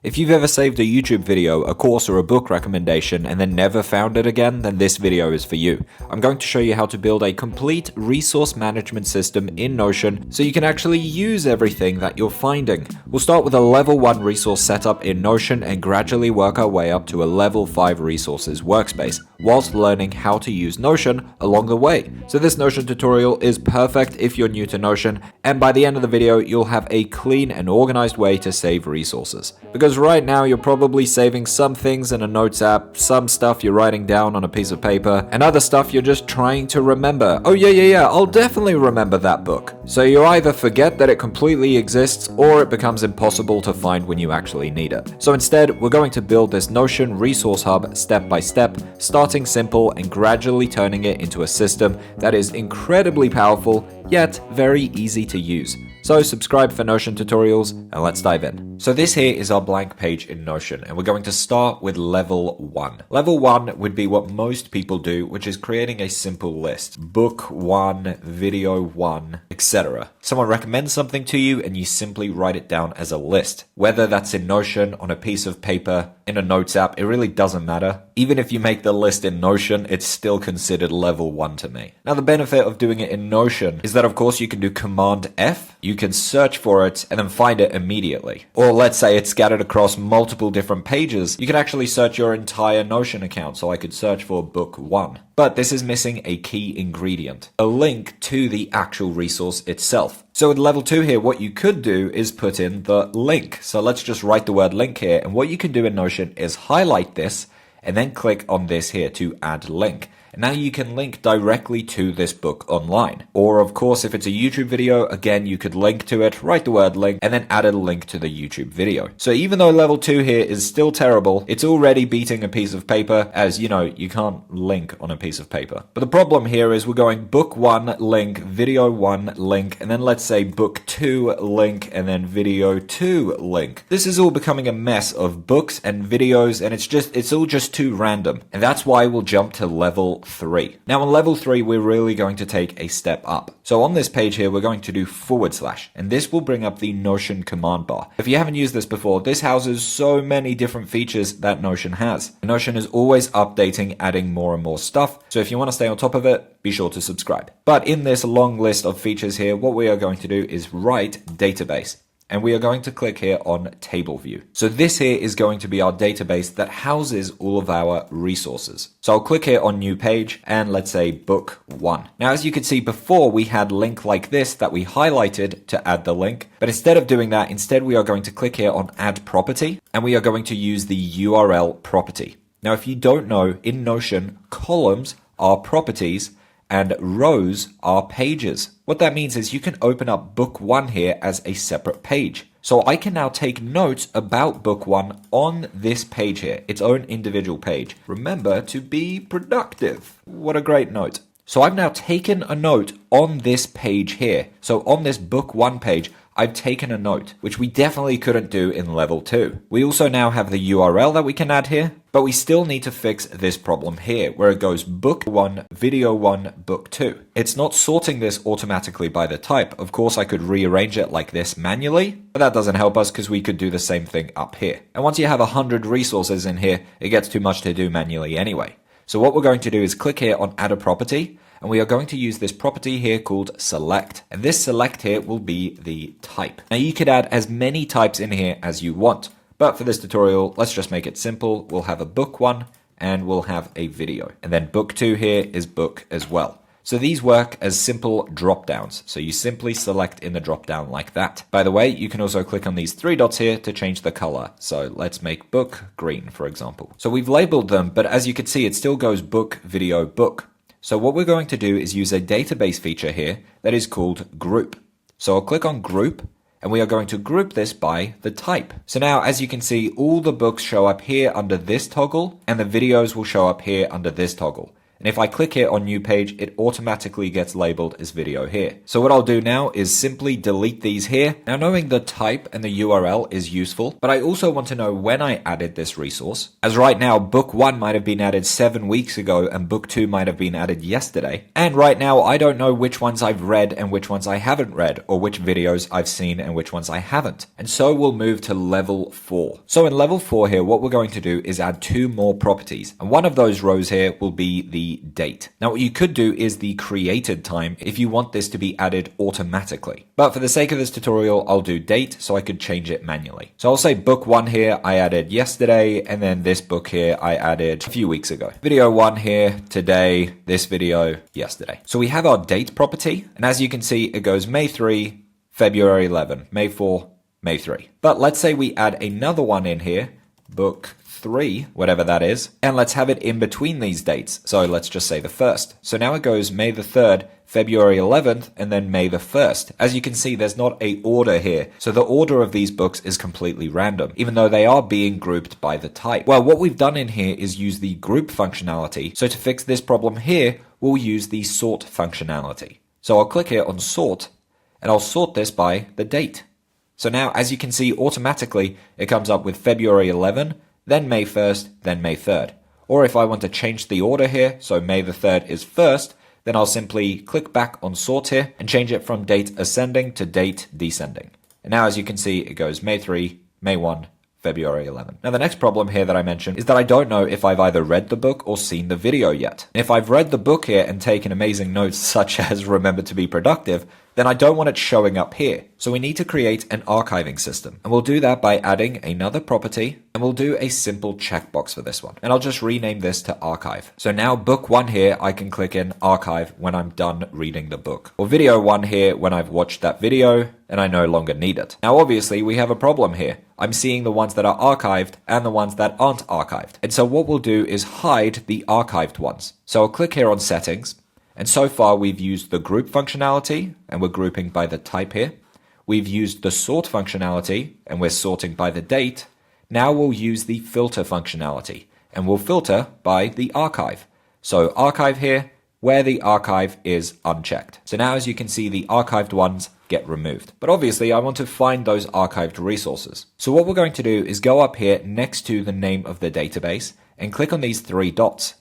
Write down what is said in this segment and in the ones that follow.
If you've ever saved a YouTube video, a course, or a book recommendation and then never found it again, then this video is for you. I'm going to show you how to build a complete resource management system in Notion so you can actually use everything that you're finding. We'll start with a level 1 resource setup in Notion and gradually work our way up to a level 5 resources workspace, whilst learning how to use Notion along the way. So this Notion tutorial is perfect if you're new to Notion, and by the end of the video, you'll have a clean and organized way to save resources. Because right now, you're probably saving some things in a notes app, some stuff you're writing down on a piece of paper, and other stuff you're just trying to remember. Oh yeah, I'll definitely remember that book. So you either forget that it completely exists, or it becomes impossible to find when you actually need it. So instead, we're going to build this Notion resource hub step by step, starting simple and gradually turning it into a system that is incredibly powerful, yet very easy to use. So subscribe for Notion tutorials and let's dive in. So this here is our blank page in Notion and we're going to start with level 1. Level 1 would be what most people do, which is creating a simple list. Book 1, video 1, etc. Someone recommends something to you and you simply write it down as a list. Whether that's in Notion, on a piece of paper, in a notes app, it really doesn't matter. Even if you make the list in Notion, it's still considered level 1 to me. Now the benefit of doing it in Notion is that of course you can do Command F, you can search for it and then find it immediately. Or let's say it's scattered across multiple different pages, you can actually search your entire Notion account. So I could search for book 1. But this is missing a key ingredient, a link to the actual resource itself. So with level 2 here, what you could do is put in the link. So let's just write the word link here. And what you can do in Notion is highlight this and then click on this here to add link. And now you can link directly to this book online. Or of course, if it's a YouTube video, again, you could link to it, write the word link, and then add a link to the YouTube video. So even though level 2 here is still terrible, it's already beating a piece of paper, as you know, you can't link on a piece of paper. But the problem here is we're going book 1 link, video 1 link, and then let's say book 2 link, and then video 2 link. This is all becoming a mess of books and videos, and it's all just too random. And that's why we'll jump to level 3. Now on level 3, we're really going to take a step up. So on this page here, we're going to do /, and this will bring up the Notion command bar. If you haven't used this before, this houses so many different features that Notion has. Notion is always updating, adding more and more stuff. So if you want to stay on top of it, be sure to subscribe. But in this long list of features here, what we are going to do is write database. And we are going to click here on table view. So this here is going to be our database that houses all of our resources. So I'll click here on new page and let's say book 1. Now, as you can see before, we had link like this that we highlighted to add the link. But instead of doing that, instead we are going to click here on add property and we are going to use the URL property. Now, if you don't know, in Notion, columns are properties and rows are pages. What that means is you can open up book 1 here as a separate page. So I can now take notes about book 1 on this page here, its own individual page. Remember to be productive. What a great note. So I've now taken a note on this page here. So on this book 1 page, I've taken a note, which we definitely couldn't do in level 2. We also now have the URL that we can add here, but we still need to fix this problem here, where it goes book 1, video 1, book 2. It's not sorting this automatically by the type. Of course, I could rearrange it like this manually, but that doesn't help us because we could do the same thing up here. And once you have 100 resources in here, it gets too much to do manually anyway. So what we're going to do is click here on add a property, and we are going to use this property here called select. And this select here will be the type. Now you could add as many types in here as you want, but for this tutorial, let's just make it simple. We'll have a book 1 and we'll have a video. And then book 2 here is book as well. So these work as simple drop downs. So you simply select in the drop down like that. By the way, you can also click on these 3 dots here to change the color. So let's make book green, for example. So we've labeled them, but as you can see, it still goes book, video, book. So what we're going to do is use a database feature here that is called group. So I'll click on group and we are going to group this by the type. So now, as you can see, all the books show up here under this toggle and the videos will show up here under this toggle. And if I click here on new page, it automatically gets labeled as video here. So what I'll do now is simply delete these here. Now knowing the type and the URL is useful, but I also want to know when I added this resource. As right now, book 1 might have been added 7 weeks ago and book 2 might have been added yesterday. And right now, I don't know which ones I've read and which ones I haven't read, or which videos I've seen and which ones I haven't. And so we'll move to level 4. So in level 4 here, what we're going to do is add 2 more properties. And one of those rows here will be the date. Now what you could do is the created time if you want this to be added automatically. But for the sake of this tutorial, I'll do date so I could change it manually. So I'll say book 1 here, I added yesterday, and then this book here, I added a few weeks ago. Video 1 here, today, this video, yesterday. So we have our date property, and as you can see, it goes May 3, February 11, May 4, May 3. But let's say we add another one in here, book 3, whatever that is, and let's have it in between these dates. So let's just say the 1st. So now it goes May the 3rd, February 11th, and then May the 1st. As you can see, there's not a order here. So the order of these books is completely random, even though they are being grouped by the type. Well, what we've done in here is use the group functionality. So to fix this problem here, we'll use the sort functionality. So I'll click here on sort, and I'll sort this by the date. So now, as you can see, automatically, it comes up with February 11, then May 1st, then May 3rd. Or if I want to change the order here, so May the 3rd is 1st, then I'll simply click back on sort here and change it from date ascending to date descending. And now as you can see, it goes May 3, May 1, February 11. Now the next problem here that I mentioned is that I don't know if I've either read the book or seen the video yet. If I've read the book here and taken amazing notes such as remember to be productive, then I don't want it showing up here. So we need to create an archiving system. And we'll do that by adding another property, and we'll do a simple checkbox for this one. And I'll just rename this to archive. So now book 1 here, I can click in archive when I'm done reading the book. Or video 1 here when I've watched that video and I no longer need it. Now obviously we have a problem here. I'm seeing the ones that are archived and the ones that aren't archived. And so what we'll do is hide the archived ones. So I'll click here on settings. And so far we've used the group functionality, and we're grouping by the type here. We've used the sort functionality, and we're sorting by the date. Now we'll use the filter functionality, and we'll filter by the archive. So archive here, where the archive is unchecked. So now as you can see, the archived ones get removed. But obviously I want to find those archived resources. So what we're going to do is go up here next to the name of the database and click on these 3 dots.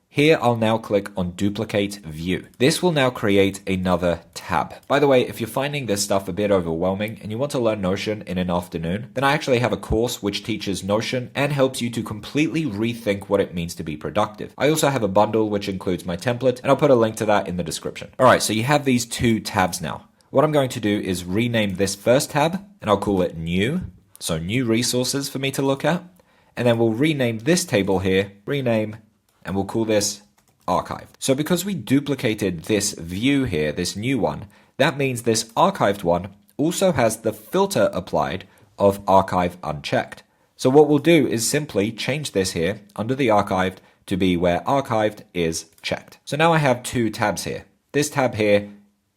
Here, I'll now click on Duplicate View. This will now create another tab. By the way, if you're finding this stuff a bit overwhelming and you want to learn Notion in an afternoon, then I actually have a course which teaches Notion and helps you to completely rethink what it means to be productive. I also have a bundle which includes my template, and I'll put a link to that in the description. All right, so you have these 2 tabs now. What I'm going to do is rename this first tab, and I'll call it New. So new resources for me to look at. And then we'll rename this table here, and we'll call this archive. So because we duplicated this view here, this new one, that means this archived one also has the filter applied of archive unchecked. So what we'll do is simply change this here under the archived to be where archived is checked. So now I have 2 tabs here. This tab here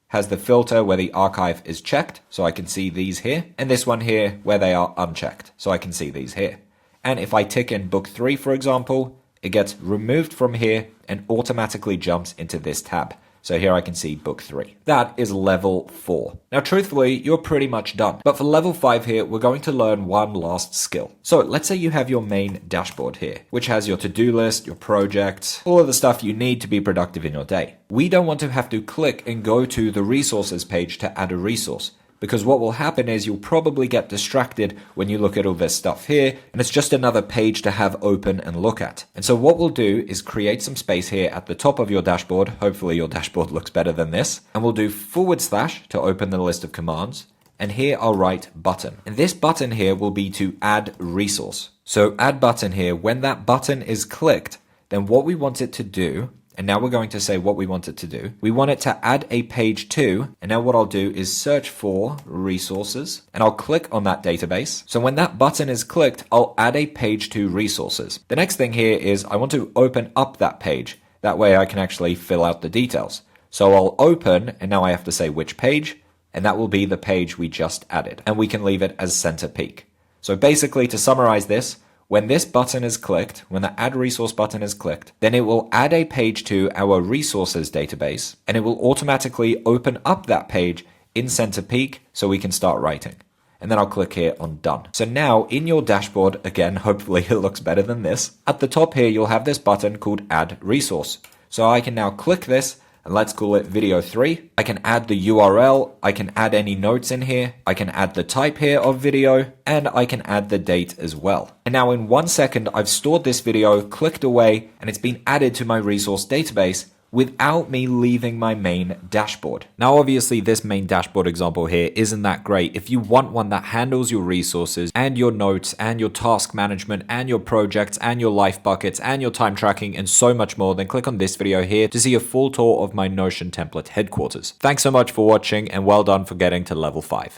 has the filter where the archive is checked, so I can see these here, and this one here where they are unchecked, so I can see these here. And if I tick in book 3, for example, it gets removed from here and automatically jumps into this tab. So here I can see book 3. That is level 4. Now truthfully, you're pretty much done. But for level 5 here, we're going to learn one last skill. So let's say you have your main dashboard here, which has your to-do list, your projects, all of the stuff you need to be productive in your day. We don't want to have to click and go to the resources page to add a resource. Because what will happen is you'll probably get distracted when you look at all this stuff here, and it's just another page to have open and look at. And so what we'll do is create some space here at the top of your dashboard. Hopefully your dashboard looks better than this. And we'll do / to open the list of commands. And here I'll write button. And this button here will be to add resource. So add button here, when that button is clicked, then what we want it to do, and now we're going to say what we want it to do. We want it to add a page to, and now what I'll do is search for resources, and I'll click on that database. So when that button is clicked, I'll add a page to resources. The next thing here is I want to open up that page. That way I can actually fill out the details. So I'll open, and now I have to say which page, and that will be the page we just added. And we can leave it as center peak. So basically, to summarize this, When this button is clicked, when the add resource button is clicked, then it will add a page to our resources database, and it will automatically open up that page in Center Peak so we can start writing. And then I'll click here on done. So now in your dashboard, again, hopefully it looks better than this. At the top here, you'll have this button called add resource. So I can now click this and let's call it video 3. I can add the URL. I can add any notes in here. I can add the type here of video, and I can add the date as well. And now in 1 second, I've stored this video, clicked away, and it's been added to my resource database without me leaving my main dashboard. Now, obviously, this main dashboard example here isn't that great. If you want one that handles your resources and your notes and your task management and your projects and your life buckets and your time tracking and so much more, then click on this video here to see a full tour of my Notion template headquarters. Thanks so much for watching, and well done for getting to level 5.